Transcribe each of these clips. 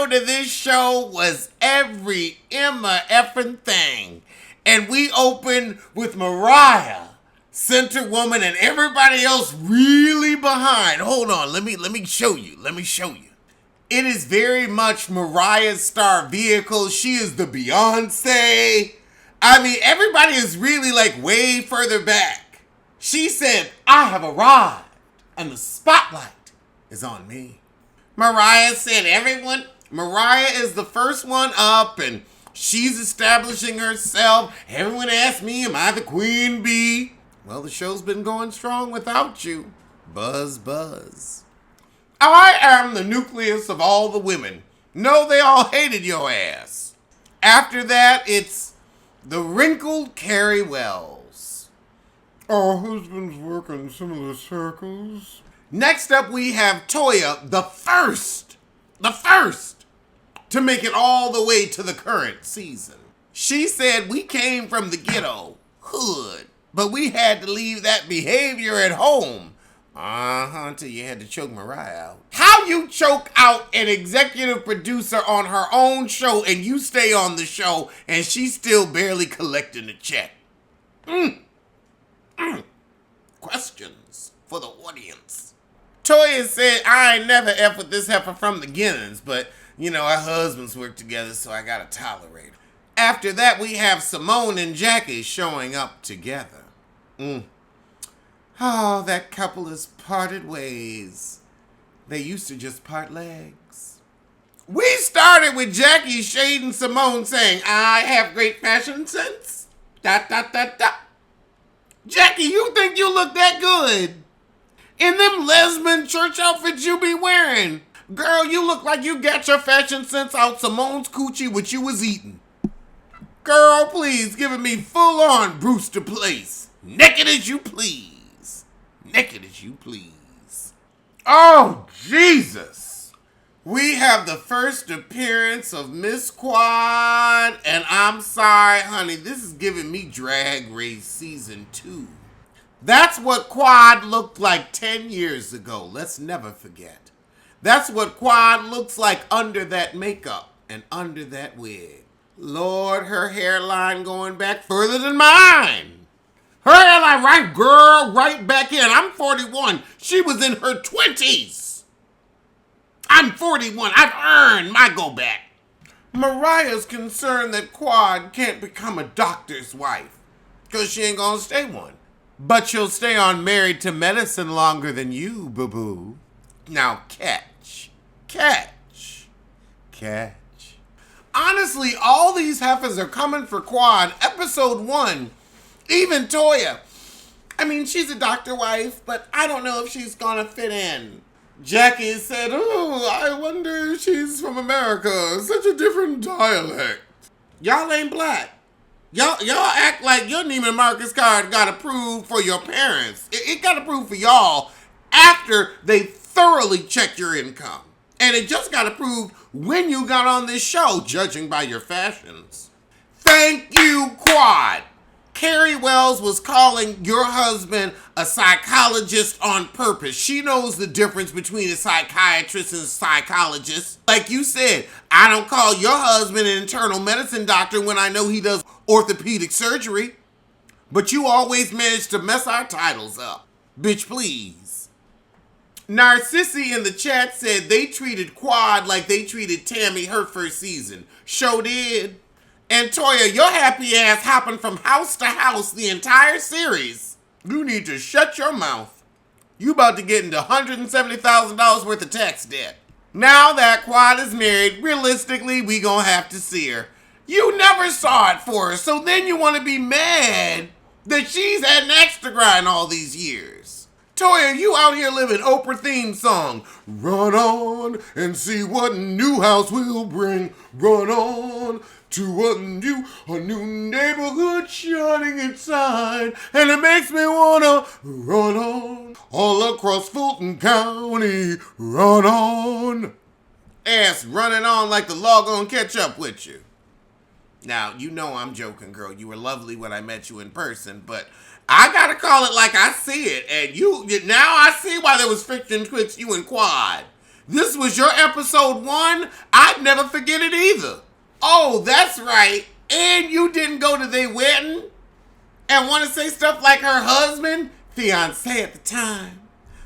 episode of this show was every Emma effing thing. And we opened with Mariah, center woman, and everybody else really behind. Hold on, let me show you. It is very much Mariah's star vehicle. She is the Beyonce. I mean, everybody is really like way further back. She said, I have arrived, and the spotlight is on me. Mariah said, Mariah is the first one up, and she's establishing herself. Everyone asked me, am I the queen bee? Well, the show's been going strong without you. Buzz, buzz. I am the nucleus of all the women. No, they all hated your ass. After that, it's the wrinkled Carrie Wells. Our husbands work in similar circles. Next up, we have Toya, the first to make it all the way to the current season. She said, we came from the ghetto, hood, but we had to leave that behavior at home. Until you had to choke Mariah out. How you choke out an executive producer on her own show and you stay on the show and she's still barely collecting a check? Questions for the audience. Toya said, I ain't never F with this heifer from the beginnings, but, our husbands work together, so I gotta tolerate her. After that, we have Simone and Jackie showing up together. Oh, that couple has parted ways. They used to just part legs. We started with Jackie shading Simone saying, I have great fashion sense. ... Jackie, you think you look that good? In them lesbian church outfits you be wearing. Girl, you look like you got your fashion sense out Simone's coochie what you was eating. Girl, please, giving me full on Brewster Place. Naked as you please. Naked as you please. Oh, Jesus. We have the first appearance of Miss Quad, and I'm sorry, honey, this is giving me Drag Race Season 2. That's what Quad looked like 10 years ago. Let's never forget. That's what Quad looks like under that makeup and under that wig. Lord, her hairline going back further than mine. Her hairline right back in. I'm 41. She was in her 20s. I'm 41. I've earned my go back. Mariah's concerned that Quad can't become a doctor's wife because she ain't gonna stay one. But she'll stay on Married to Medicine longer than you, boo-boo. Now catch. Honestly, all these heifers are coming for Quad. Episode 1. Even Toya. I mean, she's a doctor wife, but I don't know if she's gonna fit in. Jackie said, I wonder if she's from America. Such a different dialect. Y'all ain't black. Y'all act like your Neiman Marcus card got approved for your parents. It got approved for y'all after they thoroughly checked your income. And it just got approved when you got on this show, judging by your fashions. Thank you, Quad. Carrie Wells was calling your husband a psychologist on purpose. She knows the difference between a psychiatrist and a psychologist. Like you said, I don't call your husband an internal medicine doctor when I know he does orthopedic surgery. But you always manage to mess our titles up. Bitch, please. Narcissi in the chat said they treated Quad like they treated Tammy her first season. Sure did. And Toya, your happy ass hopping from house to house the entire series. You need to shut your mouth. You about to get into $170,000 worth of tax debt. Now that Quad is married, realistically, we gonna have to see her. You never saw it for her, so then you want to be mad that she's had an extra grind all these years. Toya, you out here living Oprah theme song. Run on and see what new house will bring. Run on to a new neighborhood shining inside. And it makes me wanna run on all across Fulton County. Run on. Ass running on like the law gonna catch up with you. Now, you know I'm joking, girl. You were lovely when I met you in person, but I gotta call it like I see it. And now I see why there was friction twixt you and Quad. This was your episode 1? I'd never forget it either. Oh, that's right. And you didn't go to their wedding and want to say stuff like her husband, fiance at the time,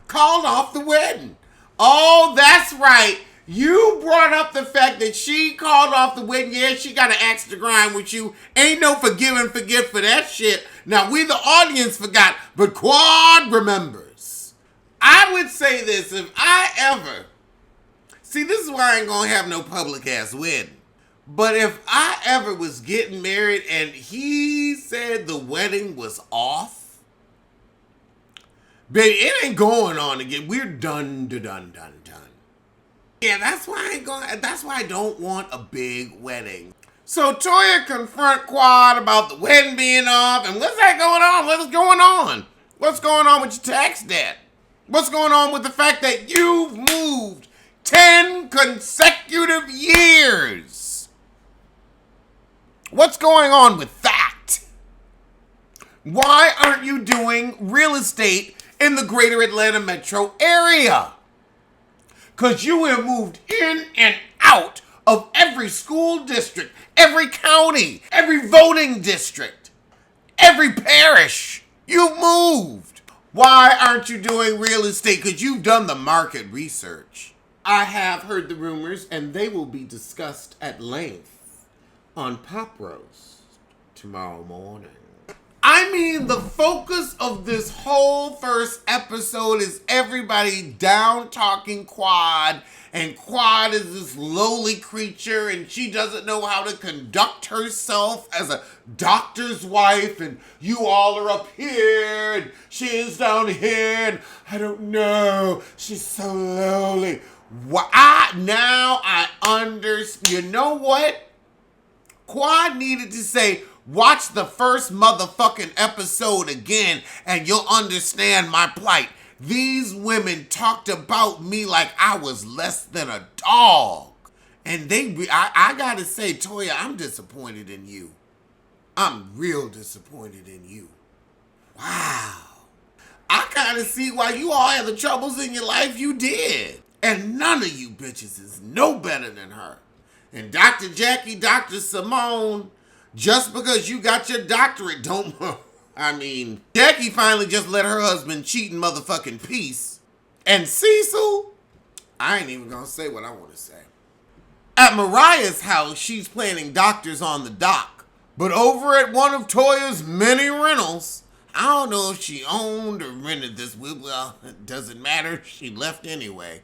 called off the wedding. Oh, that's right. You brought up the fact that she called off the wedding. Yeah, she got an axe to grind with you. Ain't no forgive and forget for that shit. Now, we the audience forgot, but Quad remembers. I would say this, if I ever... See, this is why I ain't gonna have no public-ass wedding. But if I ever was getting married and he said the wedding was off, baby, it ain't going on again. We're done. Yeah, that's why I don't want a big wedding. So Toya confront Quad about the wedding being off, and what's that going on? What's going on? What's going on with your tax debt? What's going on with the fact that you've moved 10 consecutive years? What's going on with that? Why aren't you doing real estate in the greater Atlanta metro area? Because you have moved in and out of every school district, every county, every voting district, every parish. You've moved. Why aren't you doing real estate? Because you've done the market research. I have heard the rumors, and they will be discussed at length on Pop Roast tomorrow morning. I mean, the focus of this whole first episode is everybody down talking Quad, and Quad is this lowly creature, and she doesn't know how to conduct herself as a doctor's wife, and you all are up here, and she is down here, and I don't know, she's so lowly. Now I understand. You know what? Quad needed to say, watch the first motherfucking episode again and you'll understand my plight. These women talked about me like I was less than a dog. And I gotta say, Toya, I'm disappointed in you. I'm real disappointed in you. Wow. I kind of see why you all had the troubles in your life you did. And none of you bitches is no better than her. And Dr. Jackie, Dr. Simone, just because you got your doctorate don't... I mean, Jackie finally just let her husband cheat in motherfucking peace. And Cecil, I ain't even gonna say what I want to say. At Mariah's house, she's planning doctors on the dock. But over at one of Toya's many rentals, I don't know if she owned or rented this. Well, it doesn't matter. She left anyway.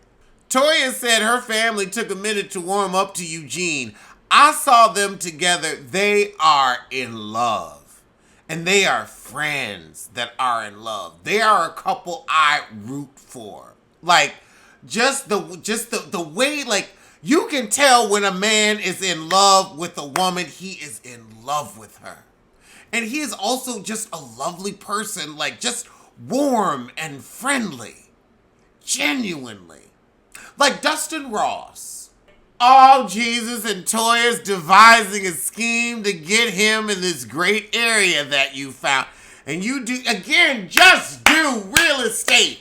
Toya said her family took a minute to warm up to Eugene. I saw them together. They are in love. And they are friends that are in love. They are a couple I root for. Like, just the way, like, you can tell when a man is in love with a woman, he is in love with her. And he is also just a lovely person, like, just warm and friendly. Genuinely. Like Dustin Ross. Oh, Jesus, and Toya's devising a scheme to get him in this great area that you found. And you do, again, just do real estate.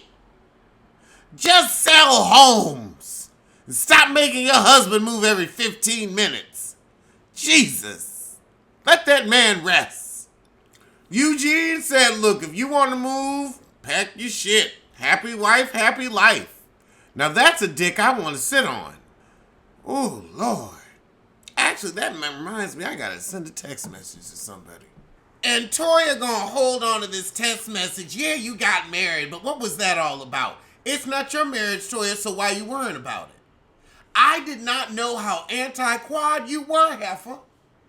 Just sell homes. And stop making your husband move every 15 minutes. Jesus. Let that man rest. Eugene said, look, if you want to move, pack your shit. Happy wife, happy life. Now that's a dick I want to sit on. Oh, Lord. Actually, that reminds me, I gotta send a text message to somebody. And Toya gonna hold on to this text message. Yeah, you got married, but what was that all about? It's not your marriage, Toya, so why you worrying about it? I did not know how anti-quad you were, heifer.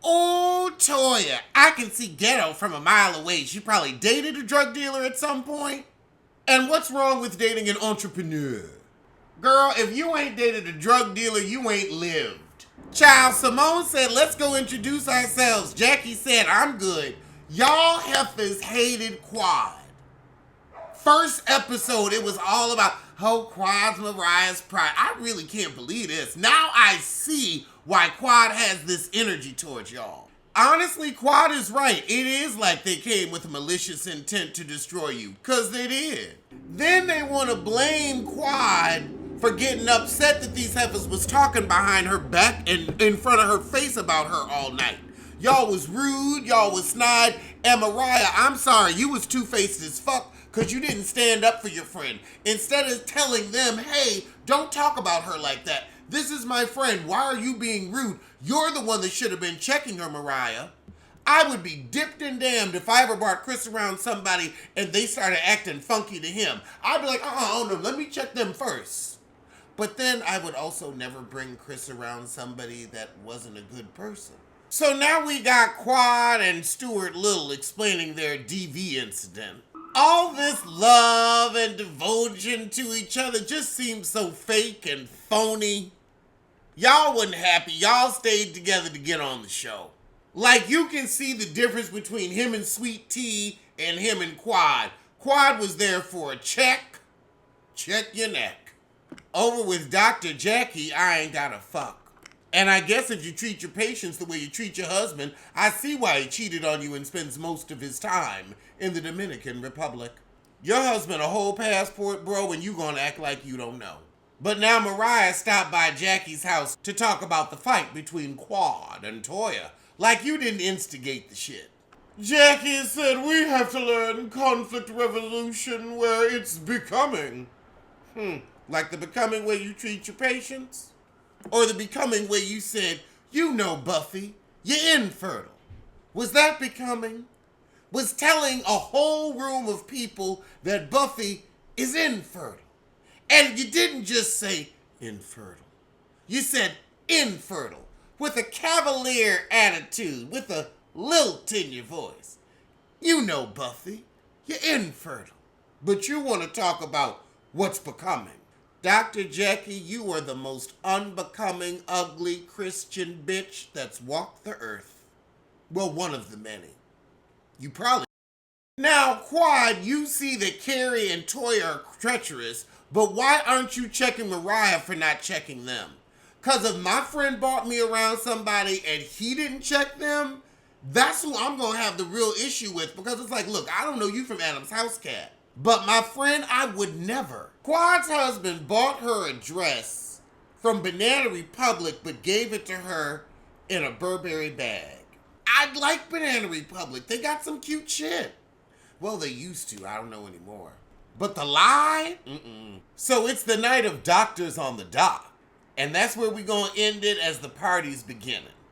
Oh, Toya, I can see ghetto from a mile away. She probably dated a drug dealer at some point. And what's wrong with dating an entrepreneur? Girl, if you ain't dated a drug dealer, you ain't lived. Child, Simone said, let's go introduce ourselves. Jackie said, I'm good. Y'all heifers hated Quad. First episode, it was all about, oh, Quad's Mariah's pride. I really can't believe this. Now I see why Quad has this energy towards y'all. Honestly, Quad is right. It is like they came with a malicious intent to destroy you. Because they did. Then they want to blame Quad for getting upset that these heifers was talking behind her back and in front of her face about her all night. Y'all was rude, y'all was snide, and Mariah, I'm sorry, you was two-faced as fuck because you didn't stand up for your friend. Instead of telling them, hey, don't talk about her like that. This is my friend, why are you being rude? You're the one that should have been checking her, Mariah. I would be dipped and damned if I ever brought Chris around somebody and they started acting funky to him. I'd be like, oh no, let me check them first. But then I would also never bring Chris around somebody that wasn't a good person. So now we got Quad and Stuart Little explaining their DV incident. All this love and devotion to each other just seems so fake and phony. Y'all wasn't happy. Y'all stayed together to get on the show. Like, you can see the difference between him and Sweet Tea and him and Quad. Quad was there for a check your neck. Over with Dr. Jackie, I ain't got a fuck. And I guess if you treat your patients the way you treat your husband, I see why he cheated on you and spends most of his time in the Dominican Republic. Your husband a whole passport, bro, and you gonna act like you don't know. But now Mariah stopped by Jackie's house to talk about the fight between Quad and Toya. Like you didn't instigate the shit. Jackie said we have to learn conflict resolution where it's becoming. Like the becoming way you treat your patients? Or the becoming way you said, you know, Buffy, you're infertile. Was that becoming? Was telling a whole room of people that Buffy is infertile. And you didn't just say infertile. You said infertile with a cavalier attitude, with a lilt in your voice. You know, Buffy, you're infertile. But you want to talk about what's becoming. Dr. Jackie, you are the most unbecoming, ugly Christian bitch that's walked the earth. Well, one of the many. You probably... Now, Quad, you see that Carrie and Toya are treacherous, but why aren't you checking Mariah for not checking them? Because if my friend brought me around somebody and he didn't check them, that's who I'm going to have the real issue with. Because it's like, look, I don't know you from Adam's house cat. But my friend, I would never. Quad's husband bought her a dress from Banana Republic, but gave it to her in a Burberry bag. I like Banana Republic. They got some cute shit. Well, they used to. I don't know anymore. But the lie? So it's the night of doctors on the dock. And that's where we're going to end it as the party's beginning.